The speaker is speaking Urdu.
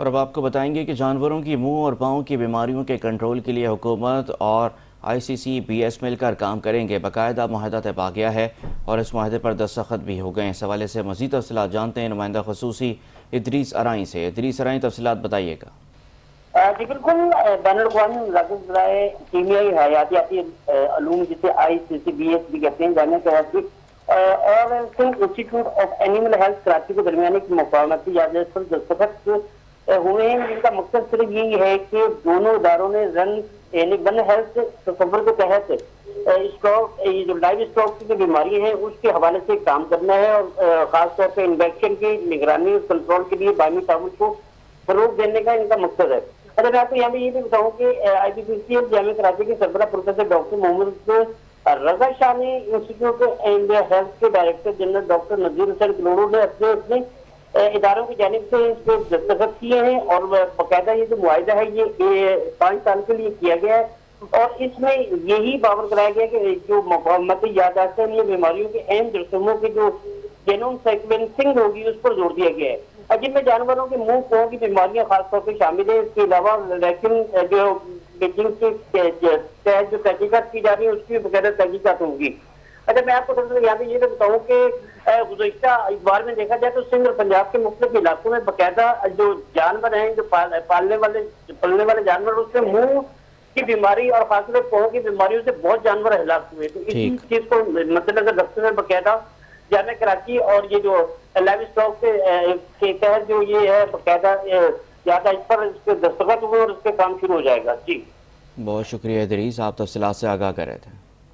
اور اب آپ کو بتائیں گے کہ جانوروں کی منہ اور پاؤں کی بیماریوں کے کنٹرول کے لیے حکومت اور ICCBS مل کر کام کریں گے۔ باقاعدہ معاہدہ طے پا گیا ہے اور اس معاہدے پر دستخط بھی ہو گئے ہیں۔ اس حوالے سے مزید تفصیلات جانتے ہیں نمائندہ خصوصی ادریس ارائیں سے۔ ادریس ارائیں، تفصیلات بتائیے گا۔ جی بالکل، بین الاقوامی مراکز برائے کیمیائی حیاتیاتی علوم جسے ICCBS بھی کہتے ہیں، جامعہ کراچی اور انسٹی ٹیوٹ آف اینیمل ہیلتھ کراچی کے درمیان ایک مفاہمتی معاہدے پر دستخط ہوئے ہیں، جن کا مقصد صرف یہی ہے کہ دونوں اداروں نے یعنی ون ہیلتھ تصور کے تحت یہ جو لائیو اسٹاک کی بیماری ہیں اس کے حوالے سے کام کرنا ہے، اور خاص طور پہ انفیکشن کی نگرانی اور کنٹرول کے لیے باہمی تعاون کو فروغ دینے کا ان کا مقصد ہے۔ اگر میں آپ کو یہاں پہ یہ بھی بتاؤں کہ ICCBS جامعہ کراچی کے سربراہ پروفیسر ڈاکٹر محمد رضا شاہ نے انسٹیٹیوٹ آف ہیلتھ کے ڈائریکٹر جنرل ڈاکٹر نذیر حسین کلوڑو نے اپنے اداروں کی جانب سے اس پہ دستخط کیے ہیں، اور باقاعدہ یہ جو معاہدہ ہے یہ 5 سال کے لیے کیا گیا ہے، اور اس میں یہی باور کرایا گیا کہ جو مفاہمتی یادداشتیں یہ بیماریوں کے اہم جرثوموں کی جو جینوم سیکوینسنگ ہوگی اس پر زور دیا گیا ہے، جن میں جانوروں کے منہ پاؤں کی بیماریاں خاص طور پہ شامل ہیں۔ اس کے علاوہ لیکن جو بیجنگ کے تحت جو تحقیقات کی جا رہی ہیں اس کی باقاعدہ تحقیقات ہوں گی۔ اچھا، میں آپ کو یہاں پہ یہ بھی بتاؤں کہ گزشتہ اتوار میں دیکھا جائے تو سندھ اور پنجاب کے مختلف علاقوں میں باقاعدہ جو جانور ہیں، جو پلنے والے جانور، اس سے منہ کی بیماری اور خاص طور پہ پاؤں کی بیماریوں سے بہت جانور ہلاک ہوئے۔ تو اسی چیز کو مد نظر رکھتے ہوئے باقاعدہ جامعہ کراچی اور یہ جو لائیو اسٹاک کے تحت جو یہ ہے باقاعدہ اس پر اس کے دستخط ہوئے اور اس پہ کام شروع ہو جائے گا۔ جی بہت شکریہ ادریس، آپ تفصیلات سے آگاہ کر رہے تھے۔